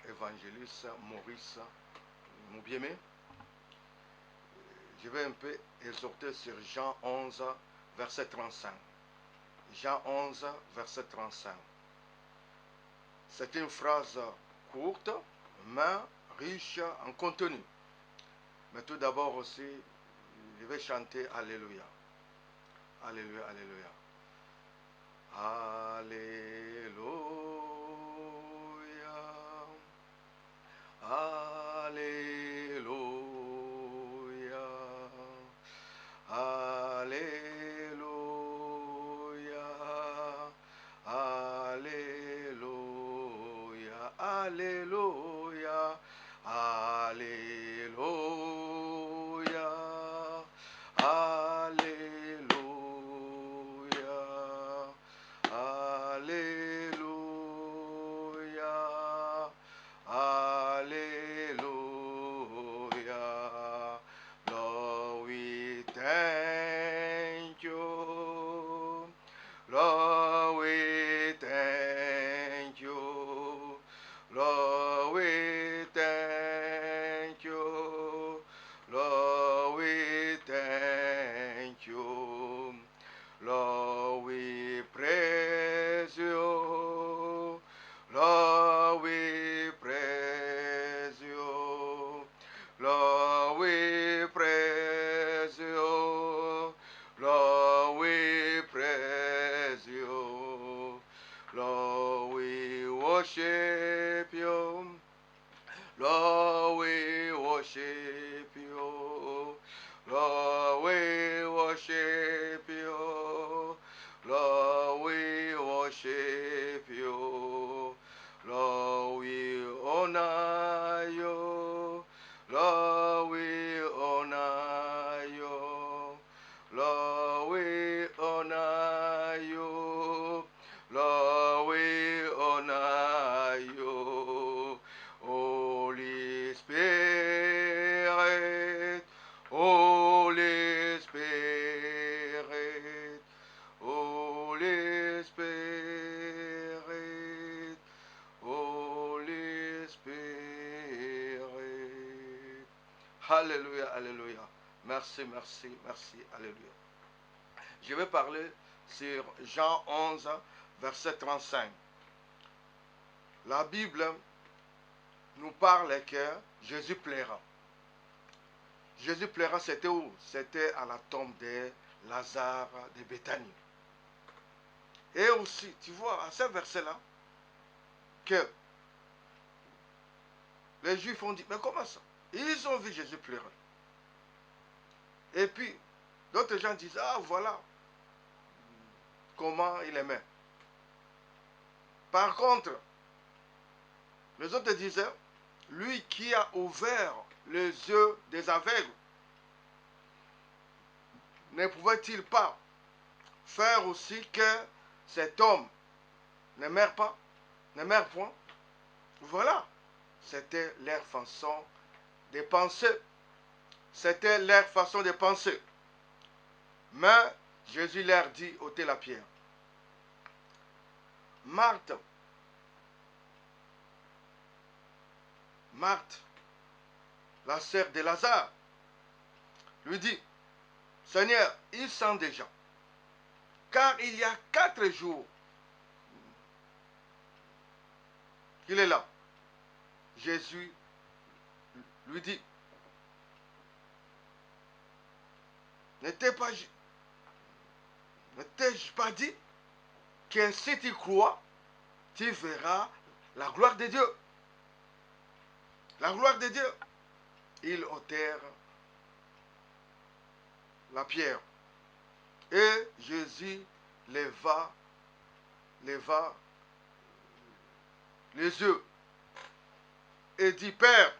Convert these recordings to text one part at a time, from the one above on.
évangéliste Maurice Moubiémé. Je vais un peu exhorter sur Jean 11, verset 35. Jean 11, verset 35. C'est une phrase courte, mais riche en contenu. Mais tout d'abord aussi, je vais chanter Alléluia. Alléluia, Alléluia. Alléluia. Alléluia. Alléluia. Alléluia. Alléluia. Alléluia. Alléluia. Alléluia. Alléluia. Lord, we thank you. Lord, we thank you. Lord, we thank you. Lord, we thank you. Lord, we praise you. Lord, we praise you. Lord, we praise you. Lord, we praise you. Lord, we worship you. Lord, we worship you. Lord, we worship you. Lord, we worship you. Lord, we honor you. Lord, we honor you. Lord, we honor you. Lord, we honor you. Holy Spirit, Holy Spirit, Holy Spirit, Holy Spirit. Alléluia, Alléluia. Merci, merci, merci, Alléluia. Je vais parler sur Jean 11, verset 35. La Bible nous parle que Jésus plaira. Jésus plaira, c'était où? C'était à la tombe de Lazare de Béthanie. Et aussi, tu vois, à ce verset-là, que les Juifs ont dit, mais comment ça? Ils ont vu Jésus pleurer. Et puis, d'autres gens disent, ah voilà, comment il aimait. Par contre, les autres disaient, lui qui a ouvert les yeux des aveugles, ne pouvait-il pas faire aussi que cet homme ne meure pas, ne meure point? Voilà, c'était leur façon de penser. C'était leur façon de penser. Mais Jésus leur dit, ôtez la pierre. Marthe, la sœur de Lazare, lui dit, Seigneur, il sent déjà, car il y a 4 jours qu'il est là. Jésus lui dit, ne t'ai-je pas dit que si tu crois, tu verras la gloire de Dieu. La gloire de Dieu. Ils ôtèrent la pierre. Et Jésus leva les yeux et dit, Père,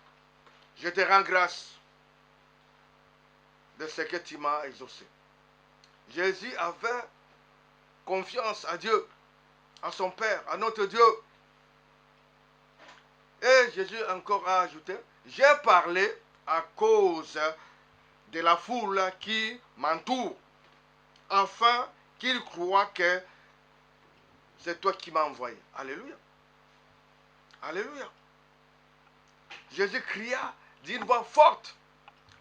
je te rends grâce de ce que tu m'as exaucé. Jésus avait confiance à Dieu, à son Père, à notre Dieu. Et Jésus encore a ajouté, j'ai parlé à cause de la foule qui m'entoure, afin qu'ils croient que c'est toi qui m'as envoyé. Alléluia. Alléluia. Jésus cria d'une voix forte,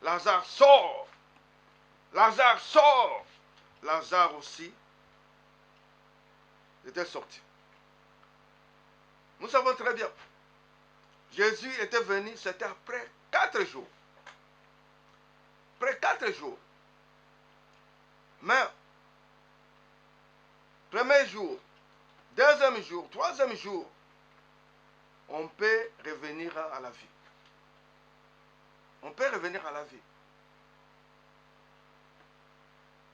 Lazare sort, Lazare sort. Lazare aussi était sorti. Nous savons très bien, Jésus était venu, c'était après 4 jours. Après 4 jours. Mais, premier jour, deuxième jour, troisième jour, on peut revenir à la vie. On peut revenir à la vie.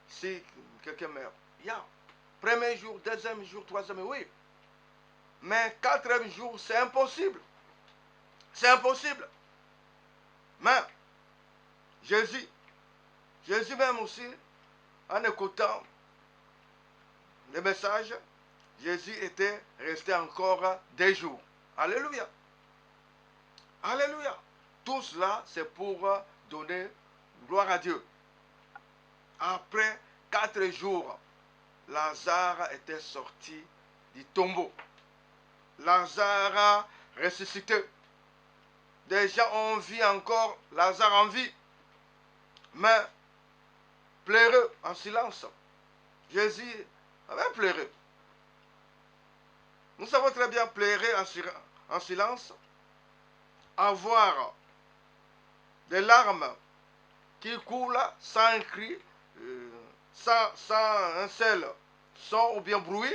Si quelqu'un meurt, il y a premier jour, deuxième jour, troisième, oui. Mais quatrième jour, c'est impossible. C'est impossible. Mais Jésus même aussi, en écoutant le message, Jésus était resté encore des jours. Alléluia. Alléluia. Tout cela, c'est pour donner gloire à Dieu. Après 4 jours, Lazare était sorti du tombeau. Lazare a ressuscité. Des gens ont vu encore Lazare en vie. Mais pleureux en silence. Jésus avait pleuré. Nous savons très bien pleurer en silence. Avoir des larmes qui coulent sans un cri, sans un seul son ou bien bruit.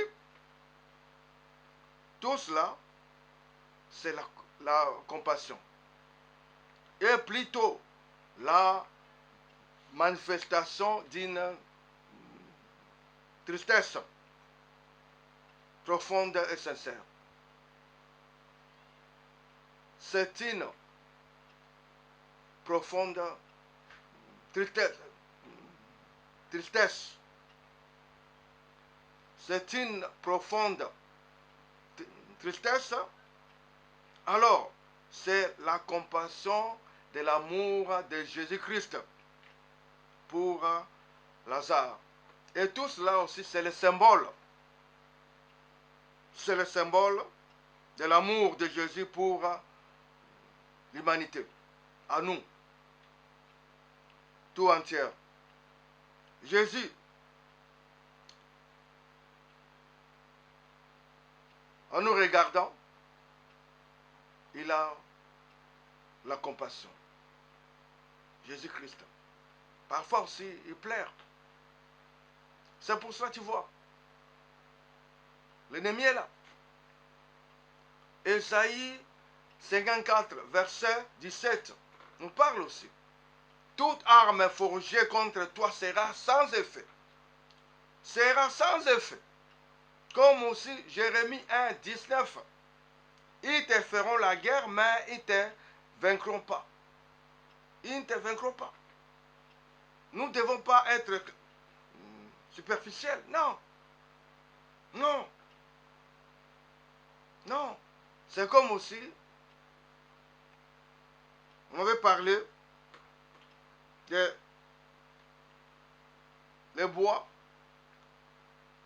Tout cela, c'est la compassion. Et plutôt la manifestation d'une tristesse profonde et sincère. C'est une profonde tristesse. C'est une profonde tristesse. Alors, c'est la compassion de l'amour de Jésus-Christ pour Lazare. Et tout cela aussi, c'est le symbole. C'est le symbole de l'amour de Jésus pour l'humanité, à nous, tout entière. Jésus, en nous regardant, il a la compassion. Jésus-Christ. Parfois aussi, il pleure. C'est pour cela que tu vois. L'ennemi est là. Ésaïe 54, verset 17, nous parle aussi. Toute arme forgée contre toi sera sans effet. Sera sans effet. Comme aussi Jérémie 1, 19. Ils te feront la guerre, mais ils ne te vaincront pas. Ils ne te vaincront pas. Nous ne devons pas être superficiels. Non. Non. Non. C'est comme aussi, on avait parlé des les bois,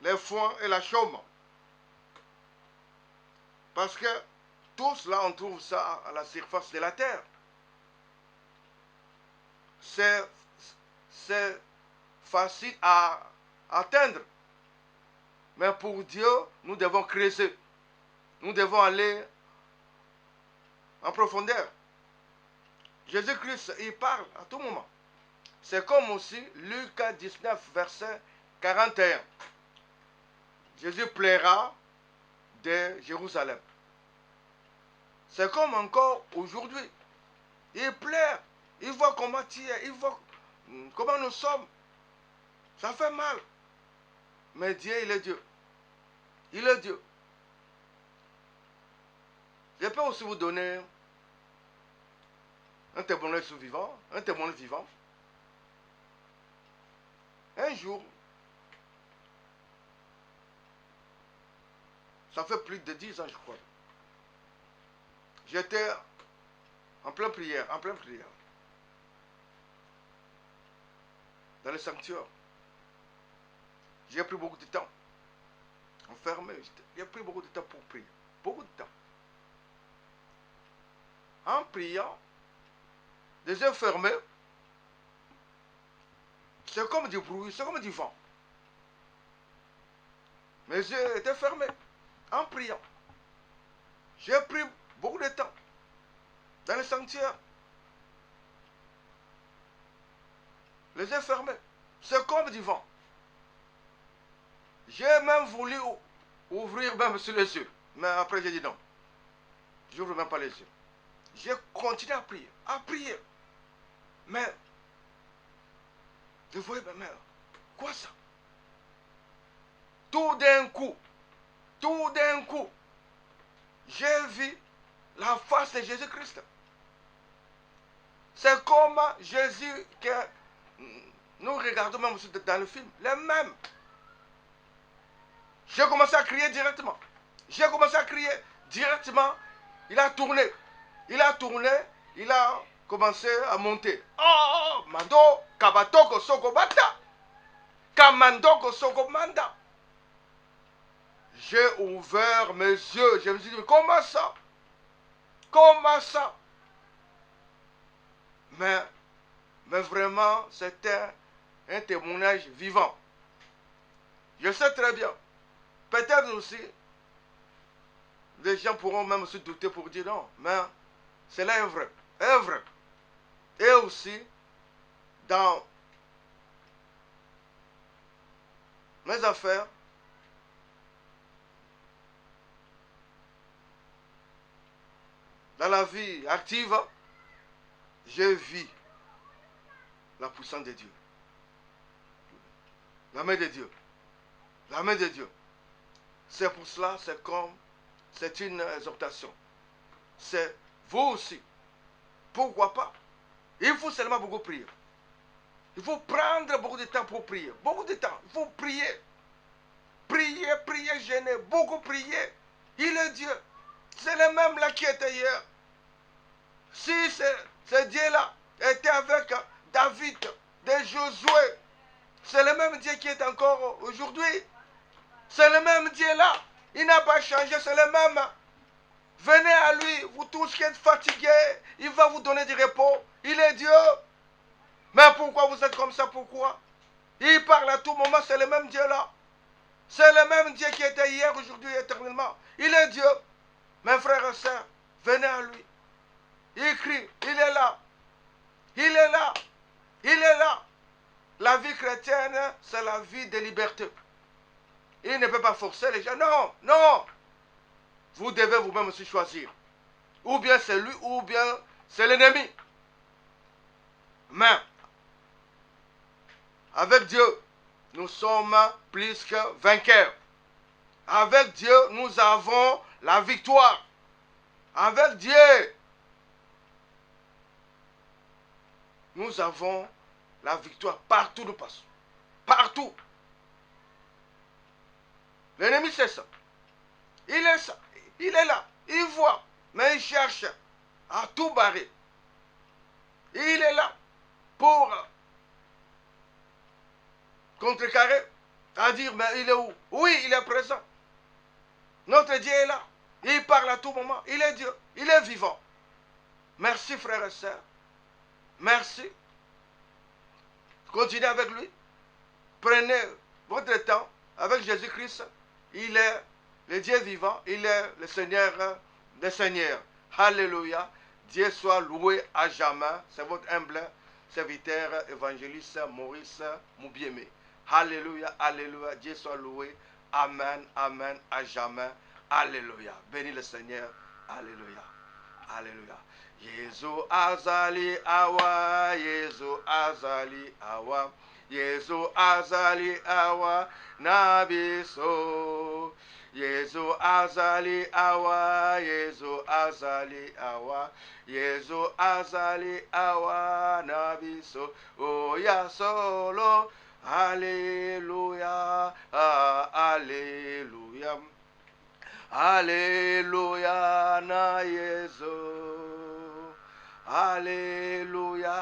les foins et la chaume. Parce que tout cela, on trouve ça à la surface de la terre. C'est facile à atteindre. Mais pour Dieu, nous devons creuser. Nous devons aller en profondeur. Jésus-Christ, il parle à tout moment. C'est comme aussi Luc 19, verset 41. Jésus plaira de Jérusalem. C'est comme encore aujourd'hui. Il pleure. Il voit comment tu es. Il voit comment nous sommes. Ça fait mal. Mais Dieu, il est Dieu. Il est Dieu. Je peux aussi vous donner un témoignage vivant. Un témoignage vivant. Un jour, ça fait plus de 10 ans, je crois. J'étais en pleine prière, dans le sanctuaire. J'ai pris beaucoup de temps. Enfermé, j'ai pris beaucoup de temps pour prier. Beaucoup de temps. en priant, les yeux fermés, c'est comme du bruit, c'est comme du vent. Mes yeux étaient fermés en priant. J'ai pris beaucoup de temps dans le sanctuaire. Les yeux fermés, c'est comme du vent. J'ai même voulu ouvrir même sur les yeux. Mais après j'ai dit non. Je n'ouvre même pas les yeux. J'ai continué à prier. Mais, je voyais ma mère. Quoi ça? Tout d'un coup, j'ai vu la face de Jésus-Christ. C'est comme Jésus que nous regardons même dans le film. Le même. J'ai commencé à crier directement. Il a tourné. Il a commencé à monter. Oh, Mando, Kabatoko Sokobata. Kamandoko Sokobanda. J'ai ouvert mes yeux. Je me suis dit, comment ça? Mais vraiment, c'était un témoignage vivant. Je sais très bien. Peut-être aussi, les gens pourront même se douter pour dire non, mais cela est vrai. Et aussi, dans mes affaires, dans la vie active, j'ai vu la puissance de Dieu. La main de Dieu. C'est pour cela, c'est une exhortation. C'est vous aussi. Pourquoi pas? Il faut seulement beaucoup prier. Il faut prendre beaucoup de temps pour prier. Beaucoup de temps. Il faut prier. Prier, gêner. Beaucoup prier. Il est Dieu. C'est le même là qui était hier. Si ce Dieu-là était avec David, de Josué, c'est le même Dieu qui est encore aujourd'hui. C'est le même Dieu là. Il n'a pas changé, c'est le même. Venez à lui, vous tous qui êtes fatigués, il va vous donner du repos. Il est Dieu. Mais pourquoi vous êtes comme ça? Pourquoi? Il parle à tout moment, c'est le même Dieu là. C'est le même Dieu qui était hier, aujourd'hui, éternellement. Il est Dieu. Mes frères et sœurs, venez à lui. Il crie, il est là. La vie chrétienne, c'est la vie de liberté. Il ne peut pas forcer les gens. Non. Vous devez vous-même aussi choisir. Ou bien c'est lui, ou bien c'est l'ennemi. Mais, avec Dieu, nous sommes plus que vainqueurs. Avec Dieu, nous avons la victoire. Avec Dieu, nous avons la victoire. Partout nous passons. Partout. L'ennemi, c'est ça. Il est là. Il voit. Mais il cherche à tout barrer. Il est là pour contrecarrer. À dire, mais il est où? Oui, il est présent. Notre Dieu est là. Il parle à tout moment. Il est Dieu. Il est vivant. Merci, frères et sœurs. Merci. Continuez avec lui. Prenez votre temps avec Jésus-Christ. Il est le Dieu vivant. Il est le Seigneur des Seigneurs. Alléluia. Dieu soit loué à jamais. C'est votre humble serviteur évangéliste Maurice Moubiemé. Alléluia. Dieu soit loué. Amen. À jamais. Alléluia. Bénis le Seigneur. Alléluia. Jésus azali awa. Jésus azali awa. Nabiso. Jésus azali awa. Jésus azali awa. Nabiso. Oya solo. Alléluia. Alléluia na Jésus. Alléluia.